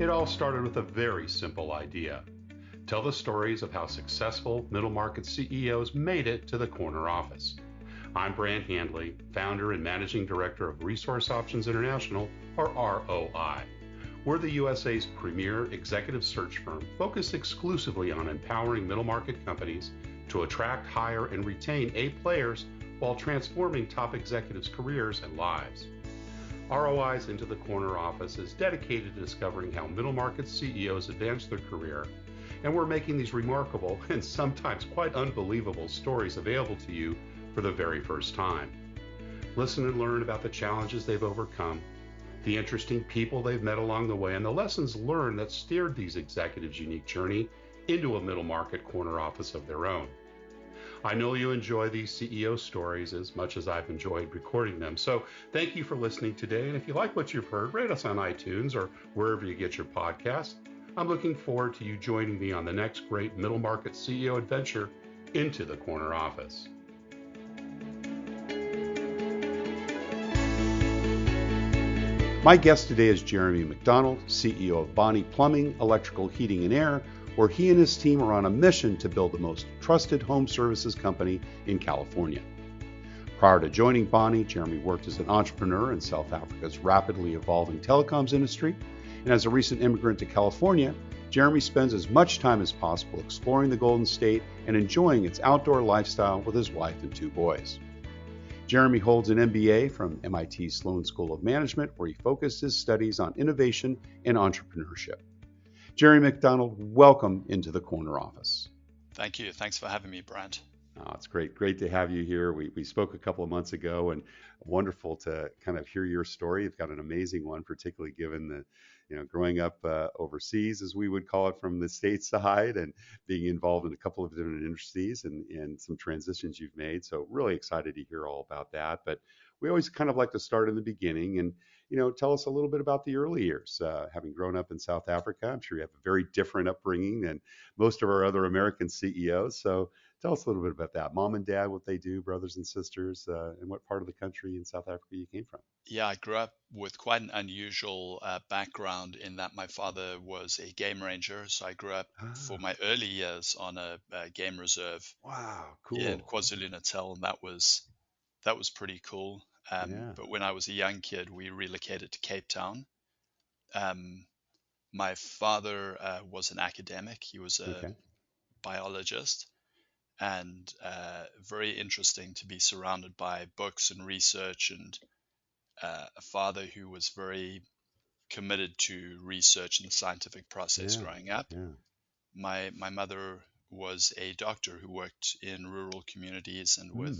It all started with a very simple idea. Tell the stories of how successful middle market CEOs made it to the corner office. I'm Brant Handley, founder and managing director of Resource Options International, or ROI. We're the USA's premier executive search firm focused exclusively on empowering middle market companies to attract, hire, and retain A players while transforming top executives' careers and lives. ROI's Into the Corner office is dedicated to discovering how middle market CEOs advance their career, and we're making these remarkable and sometimes quite unbelievable stories available to you for the very first time. Listen and learn about the challenges they've overcome, the interesting people they've met along the way, and the lessons learned that steered these executives' unique journey into a middle market corner office of their own. I know you enjoy these CEO stories as much as I've enjoyed recording them. So thank you for listening today. And if you like what you've heard, rate us on iTunes or wherever you get your podcasts. I'm looking forward to you joining me on the next great middle market CEO adventure into the corner office. My guest today is Jeremy Macdonald, CEO of Bonney Plumbing, Electrical Heating and Air, where he and his team are on a mission to build the most trusted home services company in California. Prior to joining Bonney, Jeremy worked as an entrepreneur in South Africa's rapidly evolving telecoms industry. And as a recent immigrant to California, Jeremy spends as much time as possible exploring the Golden State and enjoying its outdoor lifestyle with his wife and 2 boys. Jeremy holds an MBA from MIT Sloan School of Management, where he focused his studies on innovation and entrepreneurship. Jeremy Macdonald, welcome into the corner office. Thank you. Thanks for having me, Brant. Oh, it's great to have you here. We spoke a couple of months ago, and wonderful to kind of hear your story. You've got an amazing one, particularly given the, growing up overseas, as we would call it, from the stateside, and being involved in a couple of different industries and some transitions you've made. So really excited to hear all about that. But we always kind of like to start in the beginning and tell us a little bit about the early years. Having grown up in South Africa, I'm sure you have a very different upbringing than most of our other American CEOs. So tell us a little bit about that. Mom and dad, what they do, brothers and sisters, and what part of the country in South Africa you came from. Yeah, I grew up with quite an unusual background in that my father was a game ranger. So I grew up for my early years on a game reserve Wow, cool. in KwaZulu-Natal, and that was pretty cool. Yeah. But when I was a young kid, we relocated to Cape Town. My father was an academic. He was a Okay. biologist, and very interesting to be surrounded by books and research, and a father who was very committed to research and the scientific process Yeah. growing up. Yeah. My mother was a doctor who worked in rural communities and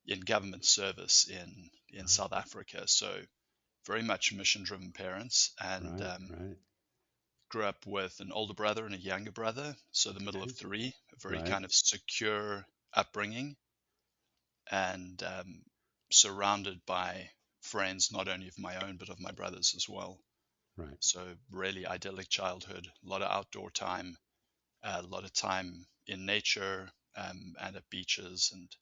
in government service in South Africa. So very much mission-driven parents, and Right. grew up with an older brother and a younger brother, so the middle of 3, a very Right. kind of secure upbringing, and surrounded by friends, not only of my own, but of my brothers as well. Right. So really idyllic childhood, a lot of outdoor time, a lot of time in nature, and at beaches, and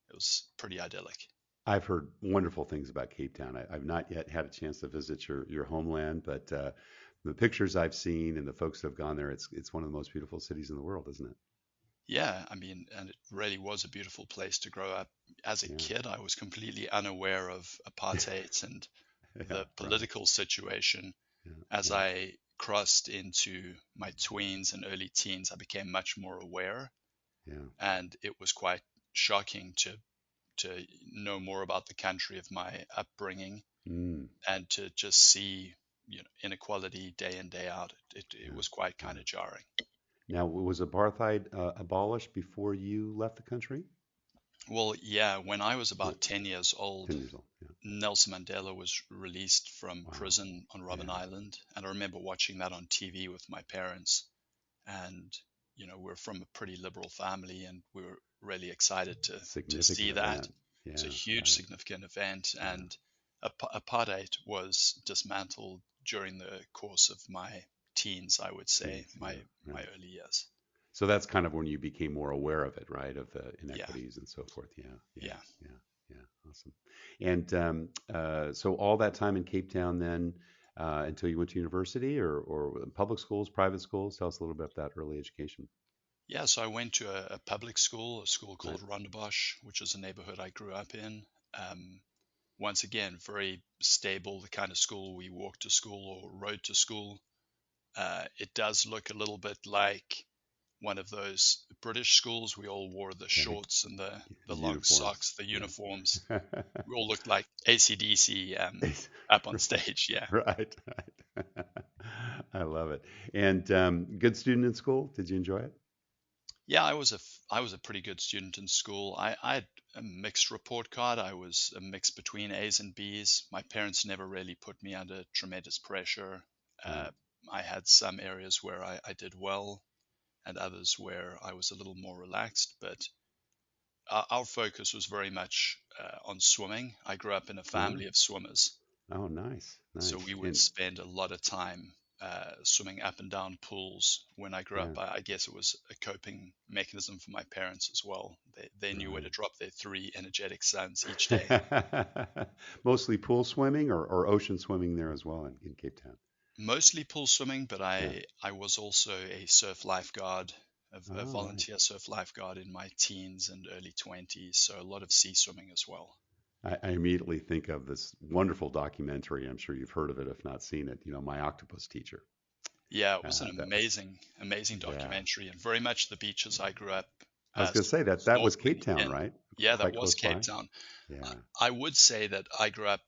it was pretty idyllic. I've heard wonderful things about Cape Town. I've not yet had a chance to visit your homeland, but the pictures I've seen and the folks that have gone there, it's one of the most beautiful cities in the world, isn't it? Yeah, I mean, and it really was a beautiful place to grow up. As a Yeah. kid, I was completely unaware of apartheid and Yeah. the Right. political situation. Yeah. As Yeah. I crossed into my tweens and early teens, I became much more aware, Yeah. and it was quite shocking to know more about the country of my upbringing Mm. and to just see, inequality day in, day out. It Yeah. was quite Yeah. kind of jarring. Now, was apartheid abolished before you left the country? Well, yeah, when I was Yeah. about 10 years old, 10 years old. Yeah. Nelson Mandela was released from Wow. prison on Robben Yeah. Island, and I remember watching that on TV with my parents. And we're from a pretty liberal family, and we were really excited to see Significant that. event. It's a Yeah. huge, Right. significant event, Yeah. and apartheid was dismantled during the course of my teens, I would say, Teens. Yeah. my Right. early years. So that's kind of when you became more aware of it, right? Of the Yeah, inequities and so forth. Yeah, yeah, yeah. yeah, yeah. Awesome. And so all that time in Cape Town, then until you went to university, or public schools, private schools. Tell us a little bit about that early education. Yeah, so I went to a public school, a school Right. called Rondebosch, which is a neighborhood I grew up in. Once again, very stable, the kind of school we walked to school or rode to school. It does look a little bit like one of those British schools. We all wore the Okay. shorts and the long Uniforms. socks, the uniforms. Yeah. We all looked like ACDC up on Right. stage. Yeah. Right. Right. I love it. And good student in school. Did you enjoy it? Yeah, I was a pretty good student in school. I had a mixed report card. I was a mix between A's and B's. My parents never really put me under tremendous pressure. Right. Uh, I had some areas where I did well and others where I was a little more relaxed, but our focus was very much on swimming. I grew up in a Oh. family of swimmers, Oh, nice. so Nice. we would And spend a lot of time swimming up and down pools. When I grew up, yeah. I guess it was a coping mechanism for my parents as well. They knew where to Right. drop their three energetic sons each day. Mostly pool swimming, or ocean swimming there as well in Cape Town. Mostly pool swimming, but Yeah. I was also a surf lifeguard, a Oh, right. volunteer surf lifeguard in my teens and early 20s, so a lot of sea swimming as well. I immediately think of this wonderful documentary. I'm sure you've heard of it, if not seen it. My octopus teacher. Yeah, it was an That was, amazing yeah. documentary, and very much the beaches I grew up I was going to say that was Cape snorkeling Town, in. right? Yeah, that Quite was close Cape by. Town. Yeah. I would say that I grew up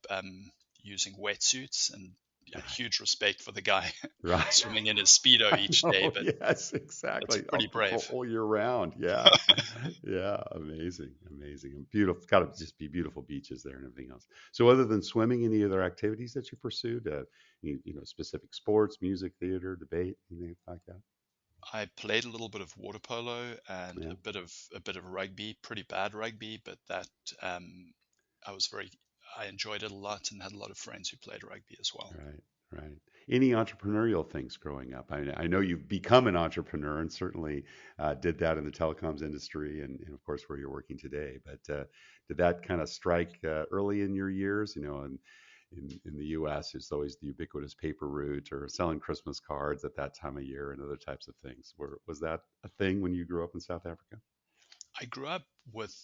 using wetsuits, and a Right. huge respect for the guy Right. swimming in his Speedo I each day, know. but Yes, that's exactly. pretty For brave. whole year round. Yeah. Yeah. Amazing. Amazing. And beautiful. Got to just be beautiful beaches there and everything else. So, other than swimming, any other activities that you pursued? Specific sports, music, theater, debate, anything like that? I played a little bit of water polo and Yeah. a bit of rugby, pretty bad rugby, but that um, I was very I enjoyed it a lot and had a lot of friends who played rugby as well. Right. Right. Any entrepreneurial things growing up? I know you've become an entrepreneur and certainly did that in the telecoms industry and of course, where you're working today. But did that kind of strike early in your years? And in the U.S., it's always the ubiquitous paper route or selling Christmas cards at that time of year and other types of things. Was that a thing when you grew up in South Africa? I grew up with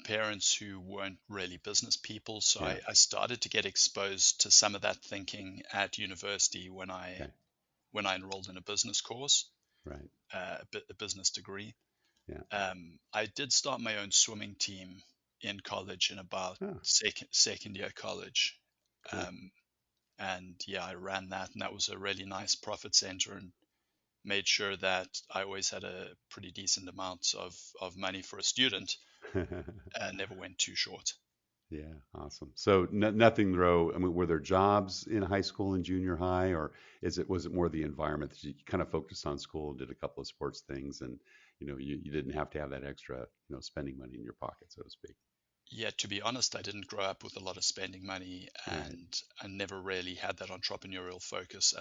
parents who weren't really business people, so Yeah. I started to get exposed to some of that thinking at university Okay. when I enrolled in a business course, Right. a business degree. Yeah. I did start my own swimming team in college in about Oh, second year college. cool. Um, and yeah, I ran that, and that was a really nice profit center, and made sure that I always had a pretty decent amount of money for a student, and never went too short. Yeah, awesome. So nothing though. I mean, were there jobs in high school and junior high, or was it more the environment that you kind of focused on school and did a couple of sports things, and you didn't have to have that extra spending money in your pocket, so to speak. Yeah, to be honest, I didn't grow up with a lot of spending money, Right. and I never really had that entrepreneurial focus Yeah.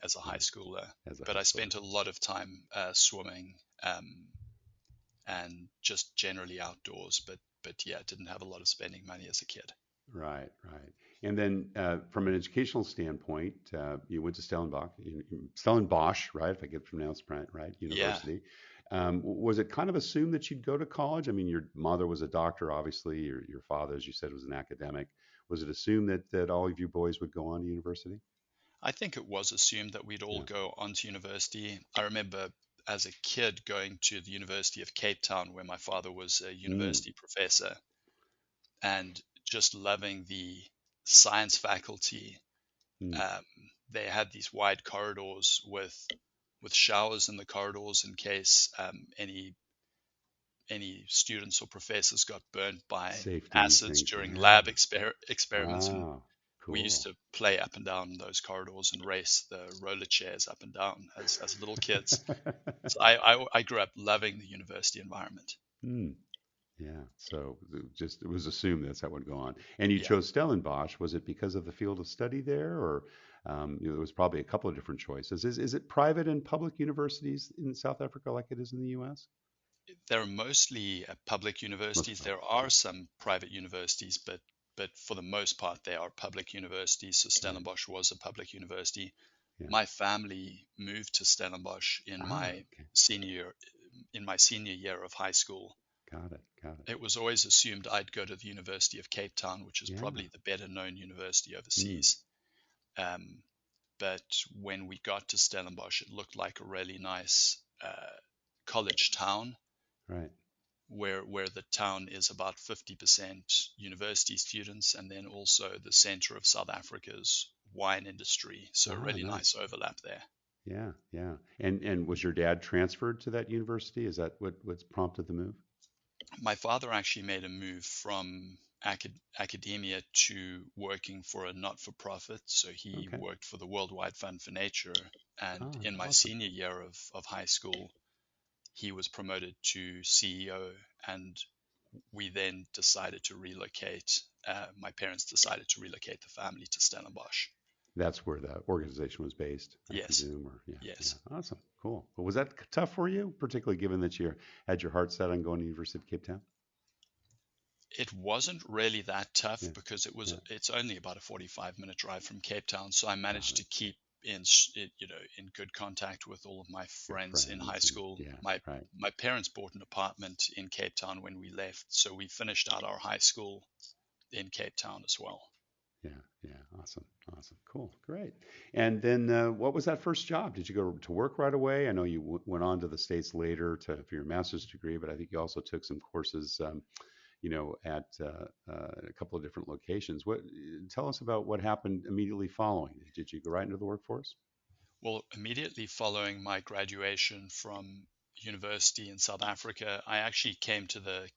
as a high Yeah. schooler. As a But high I schooler. spent a lot of time swimming, and just generally outdoors. But yeah, didn't have a lot of spending money as a kid. Right. Right. And then from an educational standpoint, you went to Stellenbosch, right? If I get it pronounced right, Yeah, University. Was it kind of assumed that you'd go to college? I mean, your mother was a doctor, obviously. Your father, as you said, was an academic. Was it assumed that all of you boys would go on to university? I think it was assumed that we'd all Yeah. go on to university. I remember as a kid going to the University of Cape Town, where my father was a Mm, university professor, and just loving the science faculty. mm. Um, they had these wide corridors with showers in the corridors in case any students or professors got burnt by Safety acids things. during Yeah. lab experiments, and Wow. we used Cool. to play up and down those corridors and race the roller chairs up and down as little kids. So I grew up loving the university environment. Hmm. Yeah. So it was assumed that's how it would go on. And you Yeah, chose Stellenbosch. Was it because of the field of study there, or there was probably a couple of different choices? Is it private and public universities in South Africa like it is in the U.S.? there are mostly public Mostly universities. public. There are Yeah. some private universities, but but for the most part, they are public universities. So Right. Stellenbosch was a public university. Yeah. My family moved to Stellenbosch Okay. senior in my senior year of high school. Got it. Got it. It was always assumed I'd go to the University of Cape Town, which is Yeah. probably the better known university Mm, overseas. Um, but when we got to Stellenbosch, it looked like a really nice college town, right. where the town is about 50% university students, and then also the center of South Africa's wine industry. So a really nice Nice. overlap there. Yeah. Yeah. And was your dad transferred to that university? Is that what's prompted the move? My father actually made a move from academia to working for a not-for-profit. So he Okay. worked for the Worldwide Fund for Nature. And Oh, in my awesome. senior year of high school, he was promoted to CEO. And we then decided to relocate. My parents decided to relocate the family to Stellenbosch. That's where the organization was based, I Yes, presume. Or yeah. Yeah. yes. Awesome. Cool. But was that tough for you, particularly given that you had your heart set on going to University of Cape Town? It wasn't really that tough Yeah. because Yeah. it's only about a 45-minute drive from Cape Town, so I Got managed it. to keep in good contact with all of my Your friends in high friends and school. yeah. My Right. my parents bought an apartment in Cape Town when we left, so we finished out our high school in Cape Town as well. Yeah, yeah, awesome, awesome, cool, great. And then, what was that first job? Did you go to work right away? I know you went on to the States later for your master's degree, but I think you also took some courses, at a couple of different locations. Tell us about what happened immediately following. Did you go right into the workforce? Well, immediately following my graduation from university in South Africa, I actually came to the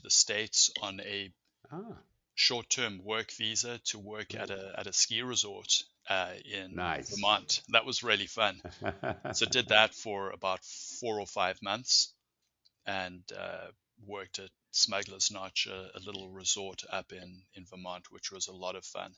States on a Ah, short-term work visa to work at great, a ski resort in nice. Vermont. That was really fun. So did that for about 4 or 5 months and worked at Smuggler's Notch, a little resort up in Vermont, which was a lot of fun,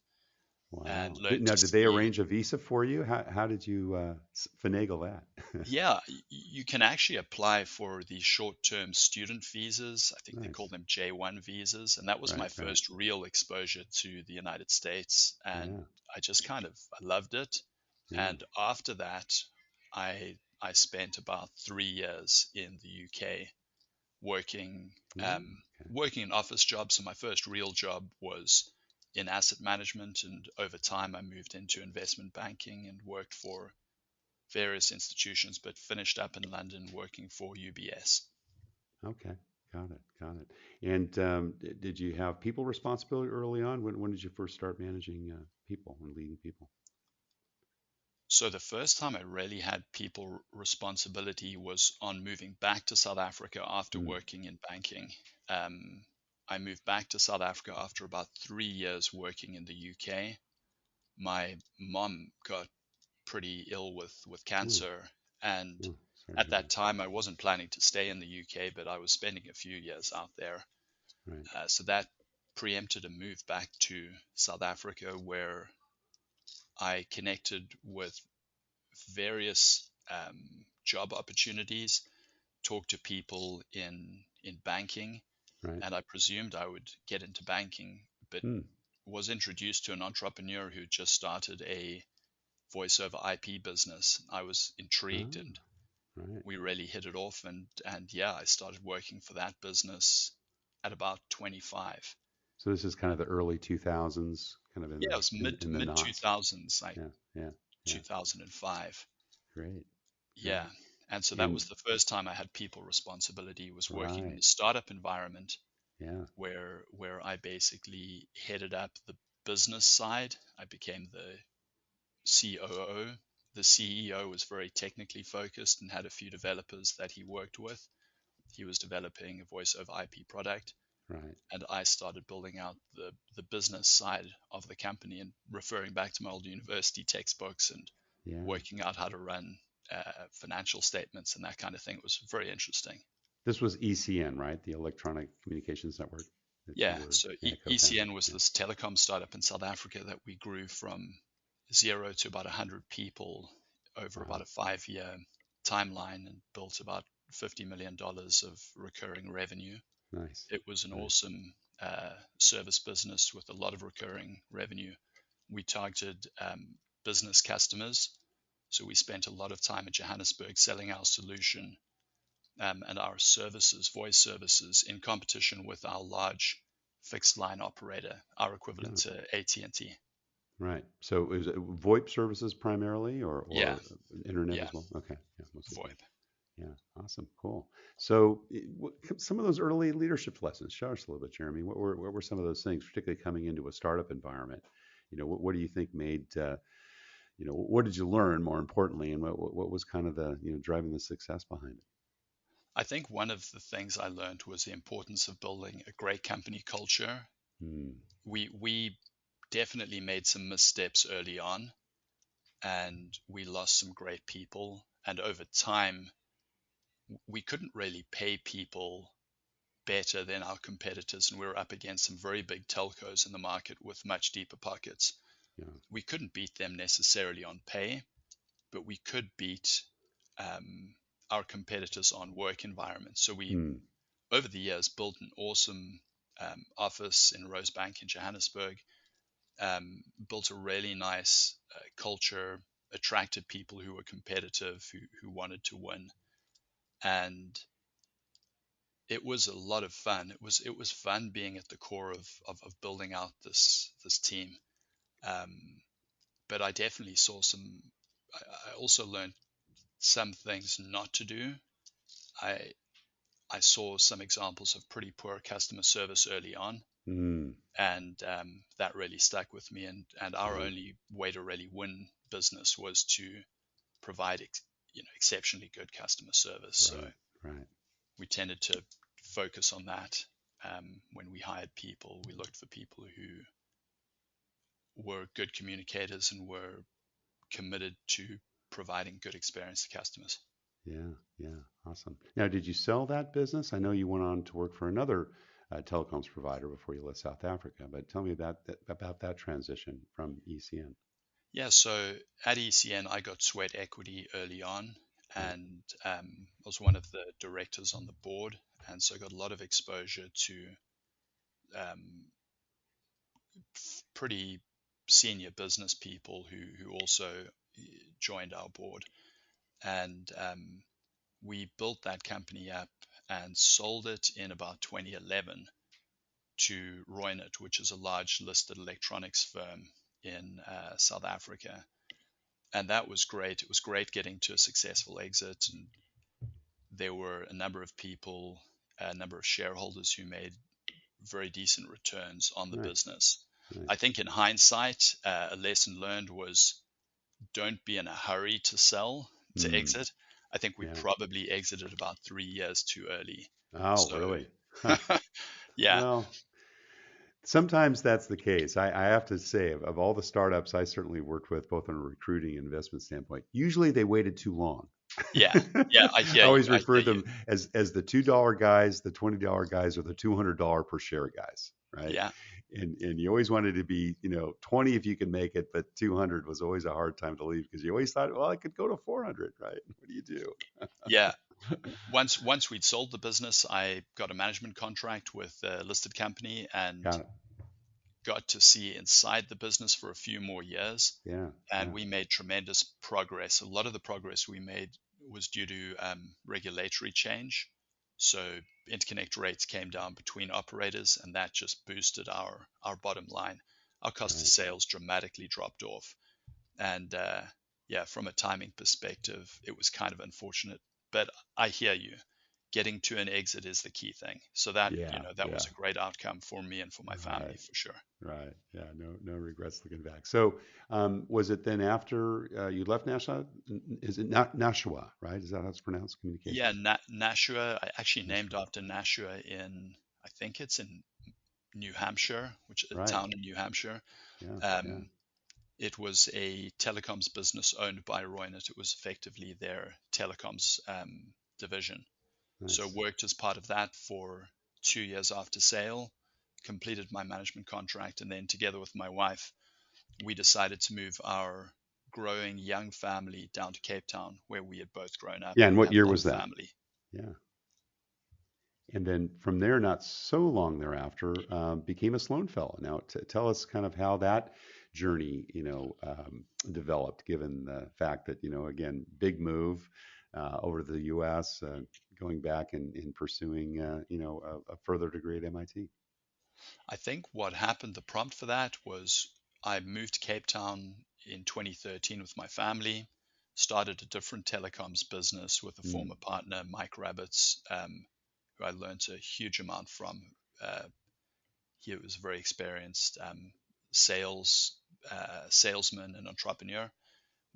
and Wow. learned Now, to did they ski. arrange a visa for you? How did you finagle that? Yeah, you can actually apply for the short-term student visas. I think they call Nice. them J1 visas, and that was Right, my right. first real exposure to the United States, and Yeah, I loved it. yeah. And after that, I spent about 3 years in the UK working Mm, um, okay. working in office jobs. So my first real job was in asset management, and over time I moved into investment banking and worked for various institutions, but finished up in London working for UBS. Okay. Got it. Got it. And did you have people responsibility early on? When did you first start managing people and leading people? So the first time I really had people responsibility was on moving back to South Africa after Mm, working in banking. Um, I moved back to South Africa after about 3 years working in the UK. My mom got pretty ill with mm, cancer, and oh, sorry to at hear that that. time I wasn't planning to stay in the UK, but I was spending a few years out there. Right. So that preempted a move back to South Africa, where I connected with various job opportunities, talked to people in banking, Right. and I presumed I would get into banking, but Mm, was introduced to an entrepreneur who just started a voice over IP business. I was intrigued, ah, and right. we really hit it off. And yeah, I started working for that business at about 25. So this is kind of the early 2000s, kind of in Yeah, it the was in the mid knots. 2000s, like Yeah. Yeah. Yeah. 2005. Great. Yeah. Great. And so that And was the first time I had people responsibility, was working in right. a startup environment Yeah. where I basically headed up the business side. I became the COO. The CEO was very technically focused and had a few developers that he worked with. He was developing a voice over IP product, Right. and I started building out the business side of the company and referring back to my old university textbooks and Yeah. working out how to run financial statements and that kind of thing. It was very interesting. This was ECN, right? The Electronic Communications Network that you Yeah, were, so yeah, co-founding. ECN was Yeah. this telecom startup in South Africa that we grew from zero to about 100 people over about Wow. a 5 year timeline and built about $50 million of recurring revenue. Nice. It was an Nice. awesome service business with a lot of recurring revenue. We targeted business customers. So we spent a lot of time in Johannesburg selling our solution and our services, voice services, in competition with our large fixed line operator, our equivalent to AT&T. Right. So is it VoIP services primarily, Yeah, or internet yeah, as well? Okay. Yeah, mostly VoIP. VoIP. Yeah. Awesome. Cool. So some of those early leadership lessons, show us a little bit, Jeremy. What were some of those things, particularly coming into a startup environment? What do you think made, what did you learn more importantly, and what was kind of the, driving the success behind it? I think one of the things I learned was the importance of building a great company culture. Hmm. We definitely made some missteps early on, and we lost some great people. And over time, we couldn't really pay people better than our competitors, and we were up against some very big telcos in the market with much deeper pockets. Yeah. We couldn't beat them necessarily on pay, but we could beat our competitors on work environment. So we, Hmm. over the years, built an awesome office in Rosebank in Johannesburg, built a really nice culture, attracted people who were competitive, who wanted to win, and it was a lot of fun. It was fun being at the core of building out this team. But I definitely saw some. I also learned some things not to do. I I saw some examples of pretty poor customer service early on, Hmm. and that really stuck with me. And our Right. only way to really win business was to provide exceptionally good customer service. So Right. Right. we tended to focus on that. When we hired people, we looked for people who were good communicators and were committed to providing good experience to customers. Yeah, yeah, awesome. Now, did you sell that business? I know you went on to work for another telecoms provider before you left South Africa, but tell me about that transition from ECN. Yeah, so at ECN, I got sweat equity early on, Right. and was one of the directors on the board, and so I got a lot of exposure to um, pretty senior business people who also joined our board, and we built that company up and sold it in about 2011 to Roynet, which is a large listed electronics firm in South Africa. And that was great. It was great getting to a successful exit. And there were a number of people, a number of shareholders who made very decent returns on the Nice, business. I nice. think in hindsight, a lesson learned was don't be in a hurry to sell, to Hmm. exit. I think we Yeah. probably exited about 3 years too early. Oh, So, really? Huh. yeah, Well, sometimes that's the case. I have to say, of all the startups I certainly worked with, both on a recruiting and investment standpoint, usually they waited too long. yeah, yeah, I I hear you. always I refer hear to you. them as the $2 guys, the $20 guys, or the $200 per share guys, right? Yeah, And you always wanted to be, 20 if you could make it, but 200 was always a hard time to leave because you always thought, well, I could go to 400, right? What do you do? yeah. Once we'd sold the business, I got a management contract with a listed company and Got it. got to see inside the business for a few more years. Yeah, And yeah, we made tremendous progress. A lot of the progress we made was due to regulatory change. So interconnect rates came down between operators, and that just boosted our bottom line. Our cost of right. sales dramatically dropped off. And yeah, from a timing perspective, it was kind of unfortunate. But I hear you. Getting to an exit is the key thing. So that, Yeah, that was yeah, a great outcome for me and for my family right. for sure. Right. Yeah. No, no regrets looking back. So, was it then after you left Nashua? Is it not Nashua, right? Is that how it's pronounced? Yeah, Communications. Nashua, I actually named Nashua. after Nashua I think it's in New Hampshire, which is a Right. town in New Hampshire. Yeah. Yeah. Um, it was a telecoms business owned by Roynet. It was effectively their telecoms division. So Nice. worked as part of that for 2 years after sale, completed my management contract, and then together with my wife, we decided to move our growing young family down to Cape Town, where we had both grown up Yeah. And and we what have a year lot was of that? family. Yeah. And then from there, not so long thereafter, became a Sloan Fellow. Now, tell us kind of how that journey, developed, given the fact that, again, big move over to the U.S., going back and pursuing, a further degree at MIT. I think what happened, the prompt for that was I moved to Cape Town in 2013 with my family, started a different telecoms business with a Mm, former partner, Mike Rabbits, who I learned a huge amount from. Uh, he was a very experienced sales salesman and entrepreneur.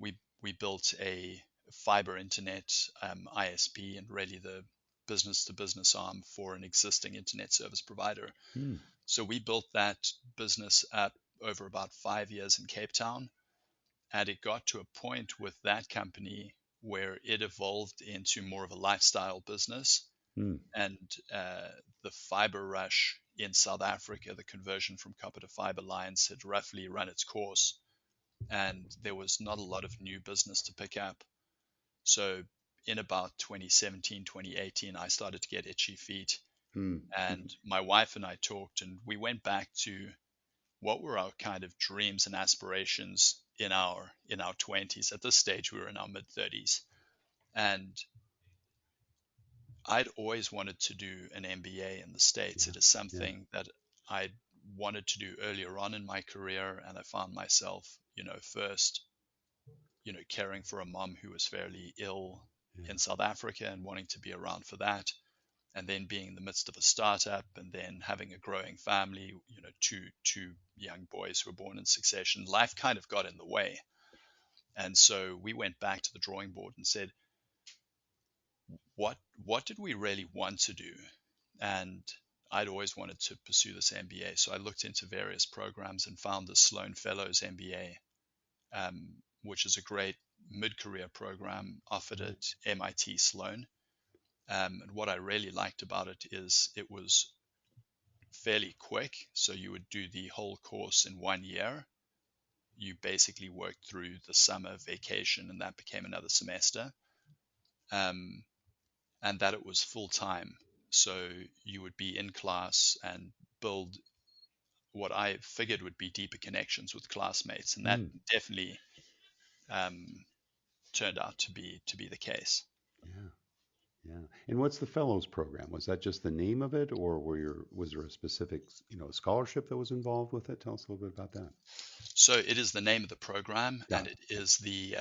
We built a fiber internet ISP and really the business to business arm for an existing internet service provider. mm, So we built that business up over about 5 years in Cape Town, and it got to a point with that company where it evolved into more of a lifestyle business. mm, And the fiber rush in South Africa, the conversion from copper to fiber lines had roughly run its course, and there was not a lot of new business to pick up. So in about 2017, 2018, I started to get itchy feet, mm, and my wife and I talked, and we went back to what were our kind of dreams and aspirations in our 20s. At this stage, we were in our mid 30s, and I'd always wanted to do an MBA in the States. yeah, It is yeah, something that I wanted to do earlier on in my career, and I found myself, first, caring for a mom who was fairly ill yeah, in South Africa and wanting to be around for that, and then being in the midst of a startup, and then having a growing family, two young boys who were born in succession. Life kind of got in the way, and so we went back to the drawing board and said, what did we really want to do? And I'd always wanted to pursue this MBA, so I looked into various programs and found the Sloan Fellows MBA, which is a great mid-career program offered right, at MIT Sloan. And what I really liked about it is it was fairly quick. So you would do the whole course in 1 year. You basically worked through the summer vacation, and that became another semester. Um, and that it was full time. So you would be in class and build what I figured would be deeper connections with classmates, and that mm, definitely um, turned out to be the case. yeah. Yeah. And what's the fellows program? Was that just the name of it, or was there a specific, scholarship that was involved with it? Tell us a little bit about that. So it is the name of the program, and Got it it. is the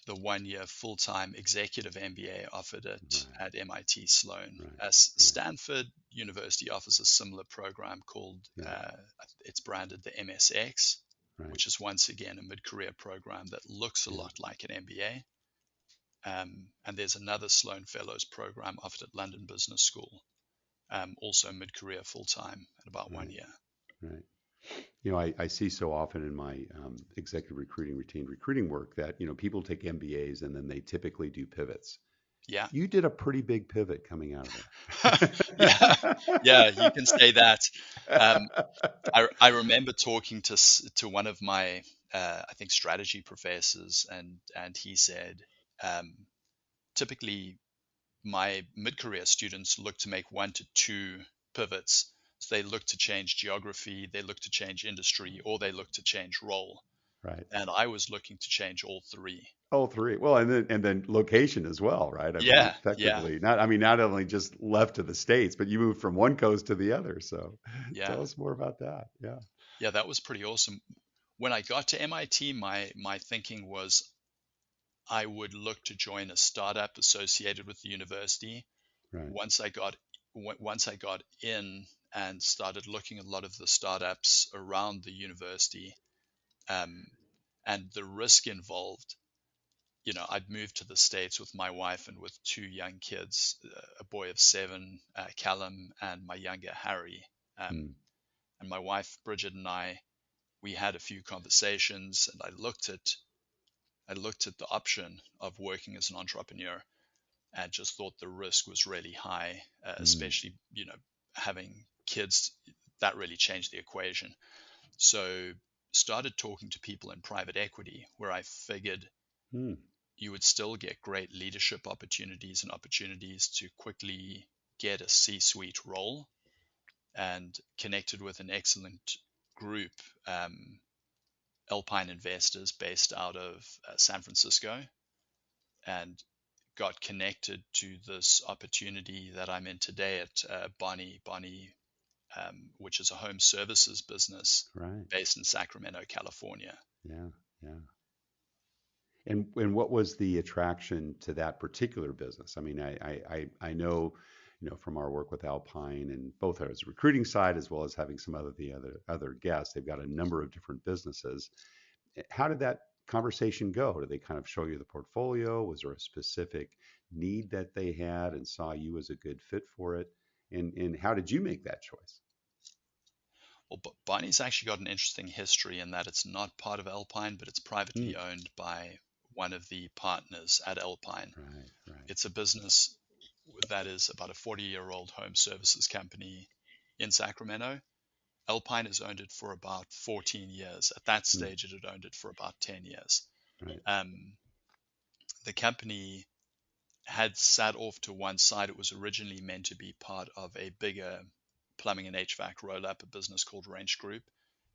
1 year full-time executive MBA offered Right. at MIT Sloan. Right. Right. Stanford University offers a similar program called Yeah. it's branded the MSX, Right. which is once again a mid-career program that looks a Yeah. lot like an MBA. And there's another Sloan Fellows program offered at London Business School, also mid-career full-time at about one Right. year. Right. I see so often in my executive recruiting, retained recruiting work that, people take MBAs and then they typically do pivots. Yeah. You did a pretty big pivot coming out Yeah, of yeah, you can say that. Um, there. I remember talking to one of my I think strategy professors, and he said, um, typically my mid-career students look to make 1 to 2 pivots. So they look to change geography, they look to change industry, or they look to change role. Right. And I was looking to change all three. All three. Well, and then location as well, right? I mean, Yeah, yeah, effectively, not only just left to the States, but you moved from one coast to the other. So yeah, tell us more about that. Yeah. yeah. That was pretty awesome. When I got to MIT, my thinking was I would look to join a startup associated with the university. Right. Once I got in and started looking at a lot of the startups around the university, um, and the risk involved, I'd moved to the States with my wife and with 2 young kids, a boy of 7, Callum, and my younger Harry. Mm, And my wife Bridget and we had a few conversations, and I looked at the option of working as an entrepreneur and just thought the risk was really high, mm, especially, having kids. That really changed the equation. So started talking to people in private equity, where I figured mm, you would still get great leadership opportunities and opportunities to quickly get a C-suite role, and connected with an excellent group, Alpine investors based out of San Francisco, and got connected to this opportunity that I'm in today at Bonney, which is a home services business Right. based in Sacramento, California. Yeah. Yeah. And what was the attraction to that particular business? I mean, I know, from our work with Alpine and both as a recruiting side as well as having some other guests, they've got a number of different businesses. How did that conversation go? Did they kind of show you the portfolio? Was there a specific need that they had and saw you as a good fit for it? And how did you make that choice? Well, Bonney's actually got an interesting history in that it's not part of Alpine, but it's Hmm. privately owned by one of the partners at Alpine. Right, right. It's a business that is about a 40-year-old home services company in Sacramento. Alpine has owned it for about 14 years. At that Hmm. stage, it had owned it for about 10 years. Right. Um, the company had sat off to one side. It was originally meant to be part of a bigger plumbing and HVAC roll up, a business called Range Group.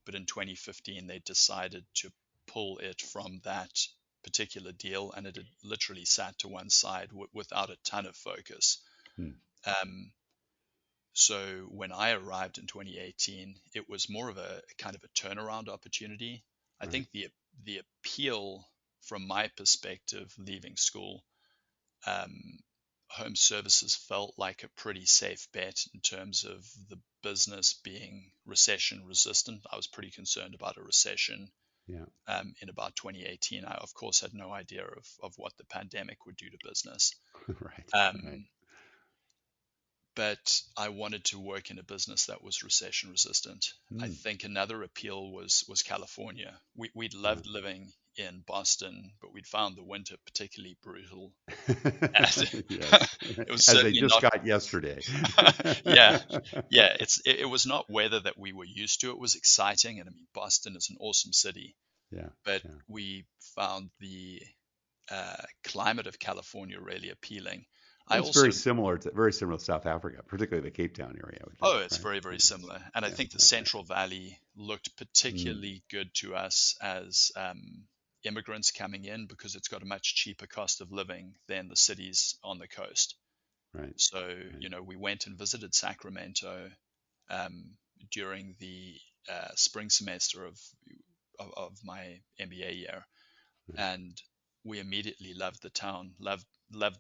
But in 2015, they decided to pull it from that particular deal, and it had literally sat to one side without a ton of focus. Hmm. Um, so when I arrived in 2018, it was more of a kind of a turnaround opportunity. I Right. think the appeal from my perspective, leaving school, um, home services felt like a pretty safe bet in terms of the business being recession resistant. I was pretty concerned about a recession Yeah. in about 2018. I, of course, had no idea of what the pandemic would do to business. Right. Right. Um, but I wanted to work in a business that was recession resistant. I Hmm. think another appeal was California. We'd Yeah. loved living in Boston, but we'd found the winter particularly brutal. And Yes. it was As they certainly just not. got yesterday. Yeah, yeah. It was not weather that we were used to. It was exciting, and I mean Boston is an awesome city, Yeah. but Yeah. we found the climate of California really appealing. I Well, it's also very similar to South Africa, particularly the Cape Town area, I would think, Oh, it's right? very, very Yes. similar. And I Yeah. think the Yeah. Yeah. Central Valley looked Mm. particularly good to us as immigrants coming in because it's got a much cheaper cost of living than the cities on the coast. Right. So, Right. we went and visited Sacramento um, during the spring semester of my MBA year, Right. and we immediately loved the town, loved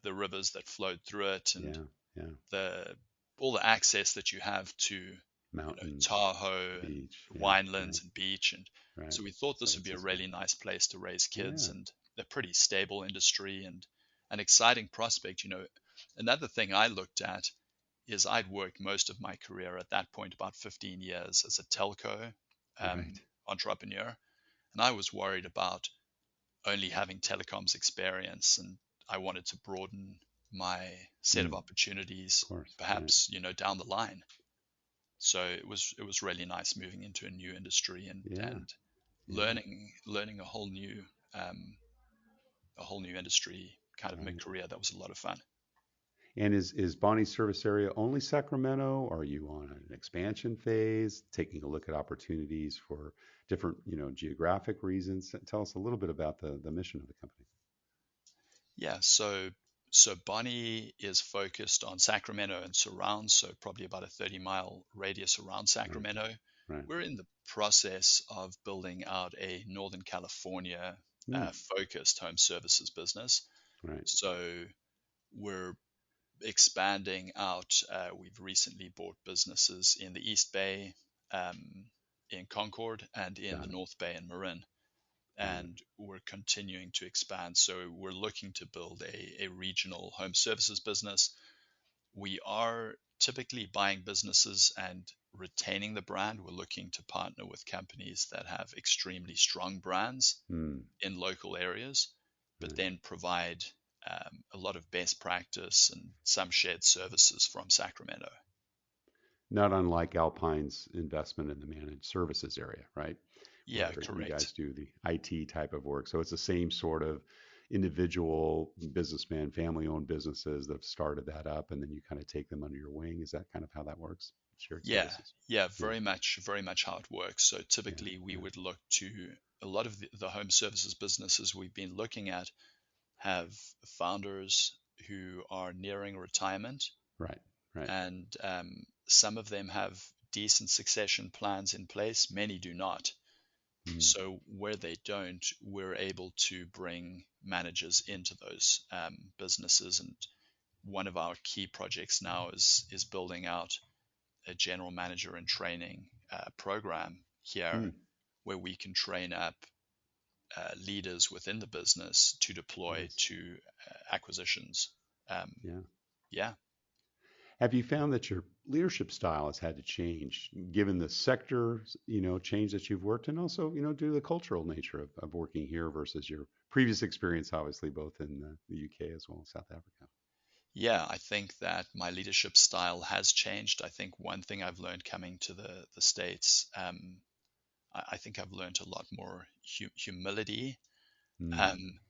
the rivers that flowed through it, and Yeah. Yeah. the all the access that you have to Mountains, Tahoe and beach. Yeah. Right. winelands and beach. And Right. so we thought San this would be a Francisco. really nice place to raise kids Yeah. and a pretty stable industry and an exciting prospect. Another thing I looked at is I'd worked most of my career at that point, about 15 years, as a telco Right. entrepreneur. And I was worried about only having telecoms experience, and I wanted to broaden my set of Mm. opportunities, Of course. Right. perhaps, down the line. So it was really nice moving into a new industry and Yeah. and Yeah. learning um, a whole new industry kind of mid Right. career. That was a lot of fun. And is Bonnie's service area only Sacramento? Or are you on an expansion phase, taking a look at opportunities for different, geographic reasons? Tell us a little bit about the mission of the company. Yeah, so Bonnie is focused on Sacramento and surrounds, so probably about a 30-mile radius around Right. Sacramento. Right. We're in the process of building out a Northern California Mm. focused home services business. Right. So we're expanding out. We've recently bought businesses in the East Bay, in Concord, and in the Got it. North Bay in Marin. Got it. And we're continuing to expand. So we're looking to build a regional home services business. We are typically buying businesses and retaining the brand. We're looking to partner with companies that have extremely strong brands Mm. in local areas, but Right. then provide a lot of best practice and some shared services from Sacramento. Not unlike Alpine's investment in the managed services area, right? Yeah, Where you guys correct. do the IT type of work. So it's the same sort of, individual businessmen, family-owned businesses that have started that up, and then you kind of take them under your wing. Is that kind of how that works? Shared Yeah, services. yeah, Yeah, very much how it works. So yeah, typically we yeah. would look to a lot of the home services businesses we've been looking at have founders who are nearing retirement, Right, right. and some of them have decent succession plans in place. Many do not. Mm, So where they don't, we're able to bring managers into those businesses. And one of our key projects now is building out a general manager and training program here, mm, where we can train up leaders within the business to deploy nice. to acquisitions. Um, Yeah. yeah, Have you found that your leadership style has had to change given the sector, change that you've worked in, also, due to the cultural nature of working here versus your previous experience, obviously, both in the UK as well as South Africa? yeah, I think that my leadership style has changed. I think one thing I've learned coming to the States, I think I've learned a lot more humility. Mm, Um,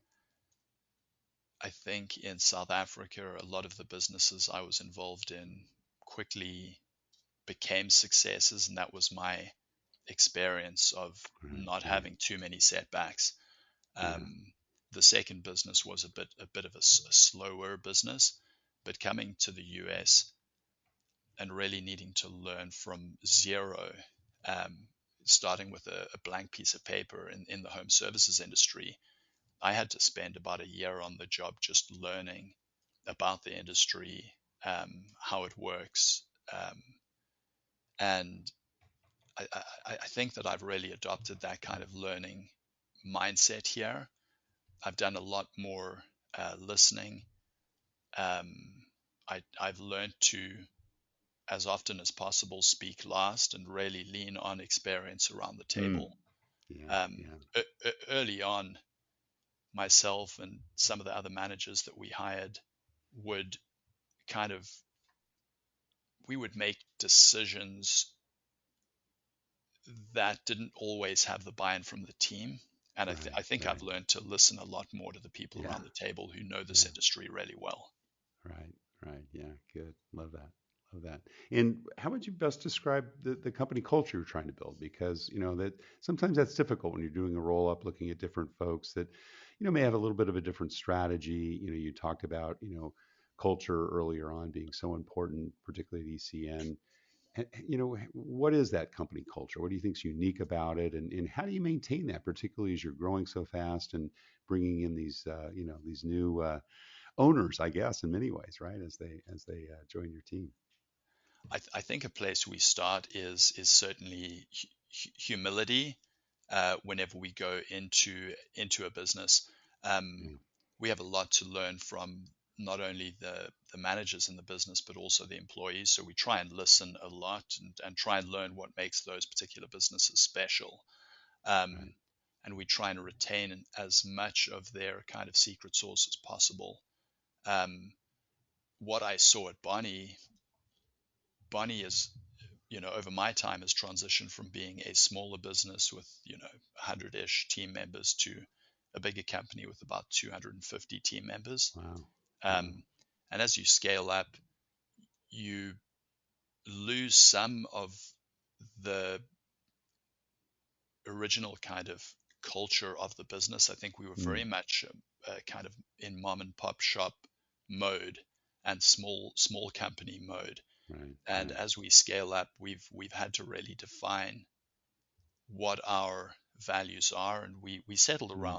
I think in South Africa, a lot of the businesses I was involved in quickly became successes, and that was my experience of right, not right. having too many setbacks. Yeah. Um, the second business was a bit of a slower business, but coming to the US and really needing to learn from zero, um, starting with a blank piece of paper in the home services industry, I had to spend about a year on the job just learning about the industry, how it works, um, and I think that I've really adopted that kind of learning mindset here. I've done a lot more listening. I've learned to, as often as possible, speak last and really lean on experience around the Mm, table. yeah, Um, yeah. Early on, myself and some of the other managers that we hired would kind of we would make decisions that didn't always have the buy-in from the team. And Right, I think I've right. learned to listen a lot more to the people Yeah, around the table who know this yeah. industry really well. Right, right. Yeah, good. Love that. Love that. And how would you best describe the company culture you're trying to build? Because, that sometimes that's difficult when you're doing a roll up, looking at different folks that, may have a little bit of a different strategy. You talked about, culture earlier on being so important, particularly at ECN. What is that company culture? What do you think is unique about it? And how do you maintain that, particularly as you're growing so fast and bringing in these new, owners, I guess, in many ways, right? As they join your team. I think a place we start is certainly humility. Whenever we go into a business, um, Yeah, we have a lot to learn from not only the managers in the business but also the employees. So we try and listen a lot and try and learn what makes those particular businesses special. Um, right. and we try and retain as much of their kind of secret sauce as possible. Um, what I saw at Bonney is, over my time has transitioned from being a smaller business with, 100-ish team members to a bigger company with about 250 team members. Wow. Wow. Um, and as you scale up, you lose some of the original kind of culture of the business. I think we were Mm, very much kind of in mom and pop shop mode and small company mode. right. And Right. as we scale up, we've had to really define what our values are, and we settled Mm,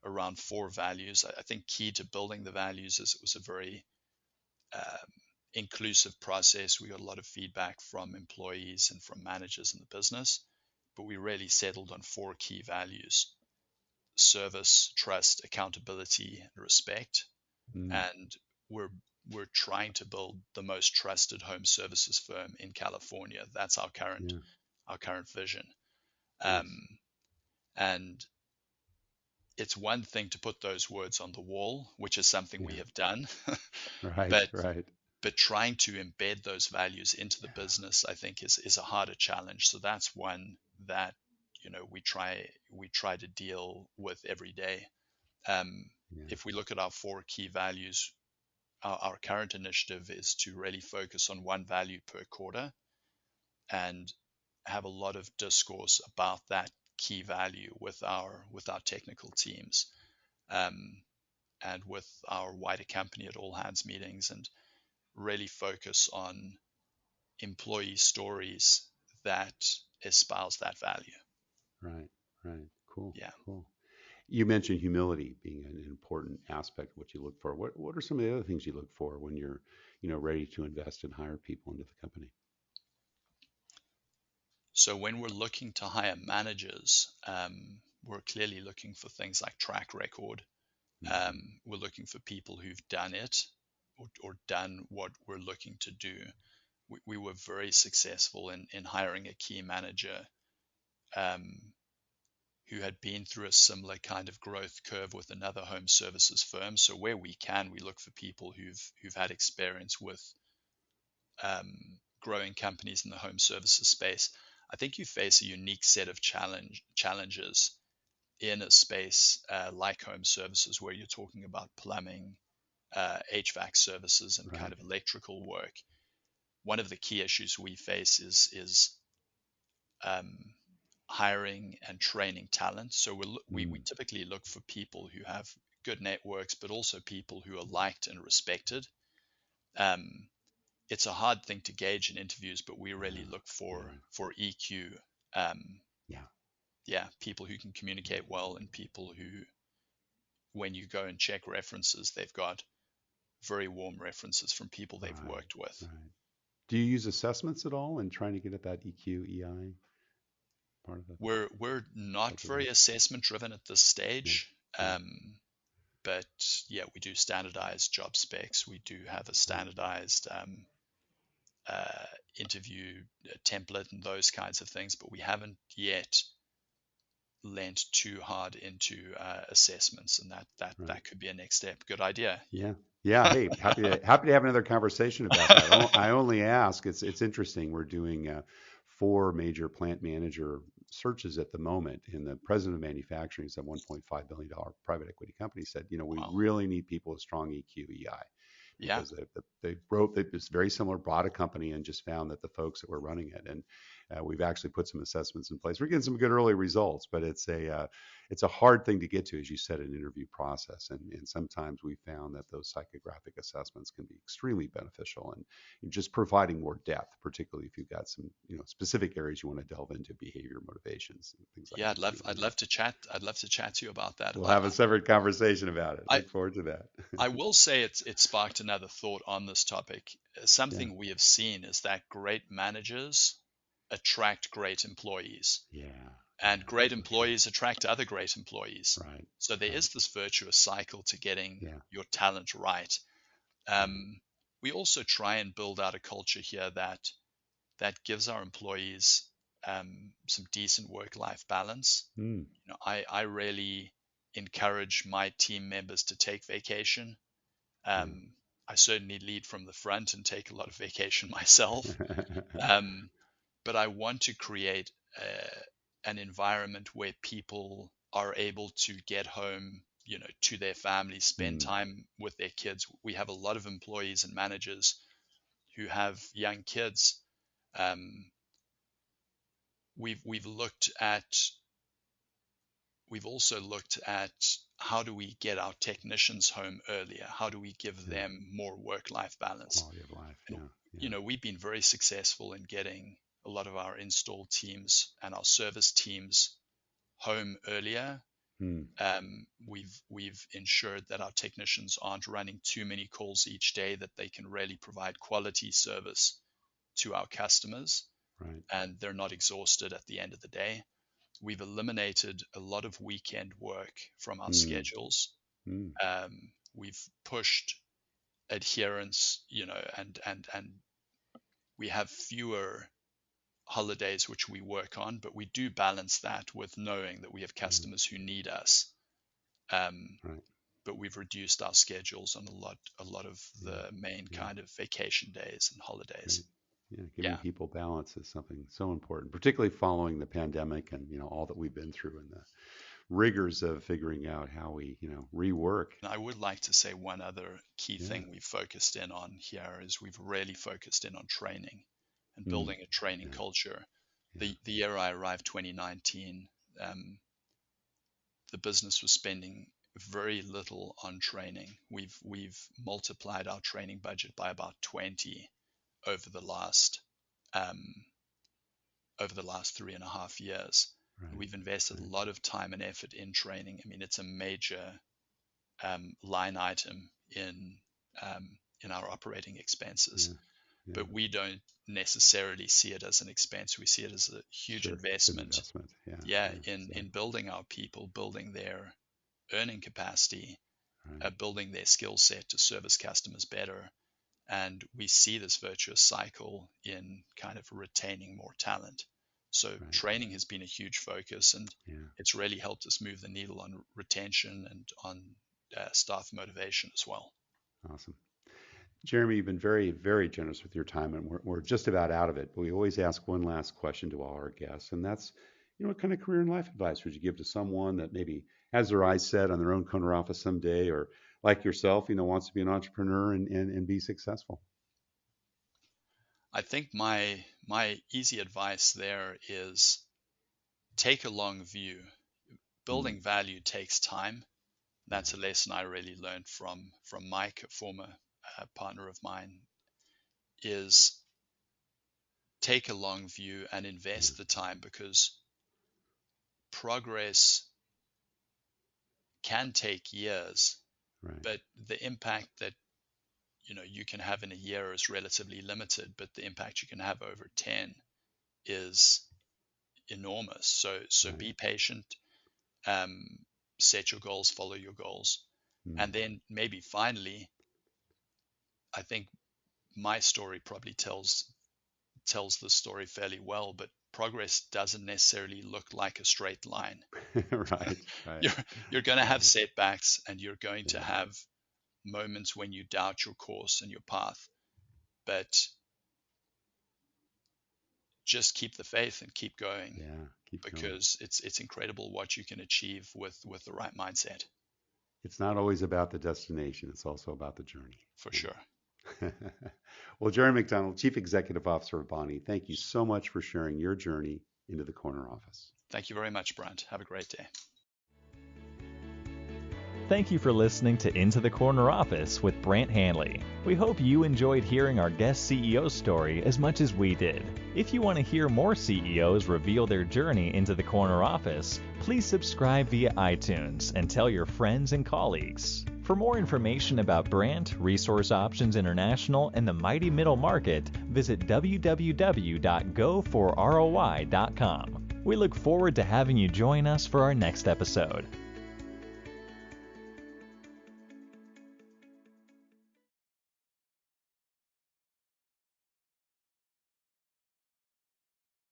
around four values. I think key to building the values is it was a very um, inclusive process. We got a lot of feedback from employees and from managers in the business, but we really settled on four key values: service, trust, accountability, and respect. mm, And we're we're trying to build the most trusted home services firm in California. That's yeah. our current vision. Nice. Um, and it's one thing to put those words on the wall, which is something we Yeah. have done, Right. but Right. trying to embed those values into the Yeah. business, I think, is a harder challenge. So that's one that we try to deal with every day. Um, Yeah. if we look at our 4 key values, our current initiative is to really focus on one value per quarter and have a lot of discourse about that key value with our technical teams, um, and with our wider company at all hands meetings, and really focus on employee stories that espouse that value. Right. Right. Cool. Yeah. Cool. You mentioned humility being an important aspect of what you look for. What are some of the other things you look for when you're, ready to invest and hire people into the company? So when we're looking to hire managers, we're clearly looking for things like track record. Hmm. We're looking for people who've done it, or done what we're looking to do. We were very successful in hiring a key manager, um, who had been through a similar kind of growth curve with another home services firm. So where we can, we look for people who've had experience with, growing companies in the home services space. I think you face a unique set of challenges in a space, like home services, where you're talking about plumbing, HVAC services, and kind Right. of electrical work. One of the key issues we face is um, hiring and training talent. So we Mm. typically look for people who have good networks, but also people who are liked and respected. Um, it's a hard thing to gauge in interviews, but we really Yeah. look Yeah. for EQ. Um, Yeah. yeah, people who can communicate well, and people who, when you go and check references, they've got very warm references from people they've Right. worked with. Right. Do you use assessments at all in trying to get at that EQ, EI part of the We're not very calculation? assessment driven at this Yeah. stage. Yeah. But yeah, we do standardized job specs. We do have a Right. standardized, interview template and those kinds of things, but we haven't yet lent too hard into, assessments, and Right. that could be a next step. Good idea. Yeah. Yeah. Hey, happy to have another conversation about that. I only ask. It's interesting. We're doing 4 major plant manager searches at the moment, and the president of manufacturing is a $1.5 billion private equity company. Said, we Wow. really need people with strong EQ, EI, Yeah. because they wrote it's very similar, bought a company and just found that the folks that were running it, and we've actually put some assessments in place. We're getting some good early results, but it's a hard thing to get to, as you said, an interview process, and sometimes we found that those psychographic assessments can be extremely beneficial and just providing more depth, particularly if you've got some specific areas you want to delve into, behavior, motivations, and things like Yeah, EQ. I'd love to chat. I'd love to chat to you about that. We'll have a separate conversation about it. I, Look forward to that. I will say it sparked another thought on this topic. Yeah. Something we have seen is that great managers attract great employees, Yeah. and Yeah. great For sure. employees attract other great employees. Right. So there Right. is this virtuous cycle to getting Yeah. your talent right. Right. We also try and build out a culture here that gives our employees, some decent work-life balance. Mm. I really encourage my team members to take vacation. Yeah. Um, I certainly lead from the front and take a lot of vacation myself. Um, but I want to create, an environment where people are able to get home, to their families, spend Mm. time with their kids. We have a lot of employees and managers who have young kids. Um, we've looked at we've also looked at how do we get our technicians home earlier? How do we give Yeah. them more work-life balance? Quality of life. And Yeah. Yeah. we've been very successful in getting a lot of our install teams and our service teams home earlier. Mm. We've ensured that our technicians aren't running too many calls each day, that they can really provide quality service to our customers, Right. and they're not exhausted at the end of the day. We've eliminated a lot of weekend work from our Mm. schedules. Mm. We've pushed adherence, and we have fewer holidays which we work on, but we do balance that with knowing that we have Yeah. customers who need us. Um, Right. but we've reduced our schedules on a lot of Yeah. the main Yeah. kind of vacation days and holidays. Great. Yeah. Giving Yeah, people balance is something so important, particularly following the pandemic and all that we've been through in the rigors of figuring out how we, rework. And I would like to say one other key Yeah. thing we've focused in on here is we've really focused in on training and Mm. building a training Yeah. culture. Yeah. The year I arrived, 2019, the business was spending very little on training. We've multiplied our training budget by about 20 over the last 3.5 years. Right. We've invested a lot of time and effort in training. I mean, it's a major line item in our operating expenses, Yeah. Yeah. but we don't necessarily see it as an expense. We see it as a huge Sure. investment. Good investment. Yeah. Yeah, So, in building our people, building their earning capacity, right. building their skill set to service customers better. And we see this virtuous cycle in kind of retaining more talent. So Right. training has been a huge focus, and Yeah. it's really helped us move the needle on retention and on staff motivation as well. Awesome. Jeremy, you've been very, very generous with your time, and we're just about out of it. But we always ask one last question to all our guests, and that's, what kind of career and life advice would you give to someone that maybe has their eyes set on their own corner office someday, or like yourself, wants to be an entrepreneur and be successful? I think my easy advice there is take a long view. Building value takes time. That's a lesson I really learned from Mike, a former partner of mine, is take a long view and invest the time, because progress can take years, Right. but the impact that you can have in a year is relatively limited, but the impact you can have over 10 is enormous. So Right. be patient, set your goals, follow your goals. And then maybe finally, I think my story probably tells the story fairly well, but progress doesn't necessarily look like a straight line. Right. Right. You're going to have Right. setbacks, and you're going to Yeah. have moments when you doubt your course and your path, but just keep the faith and keep going, Yeah. Keep going. because it's incredible what you can achieve with the right mindset. It's not always about the destination. It's also about the journey. For Yeah. sure. Well, Jeremy Macdonald, Chief Executive Officer of Bonney, thank you so much for sharing your journey into the corner office. Thank you very much, Brent. Have a great day. Thank you for listening to Into the Corner Office with Brant Hanley. We hope you enjoyed hearing our guest CEO story as much as we did. If you want to hear more CEOs reveal their journey into the corner office, please subscribe via iTunes and tell your friends and colleagues. For more information about Brant, Resource Options International, and the mighty middle market, visit www.goforroi.com. We look forward to having you join us for our next episode.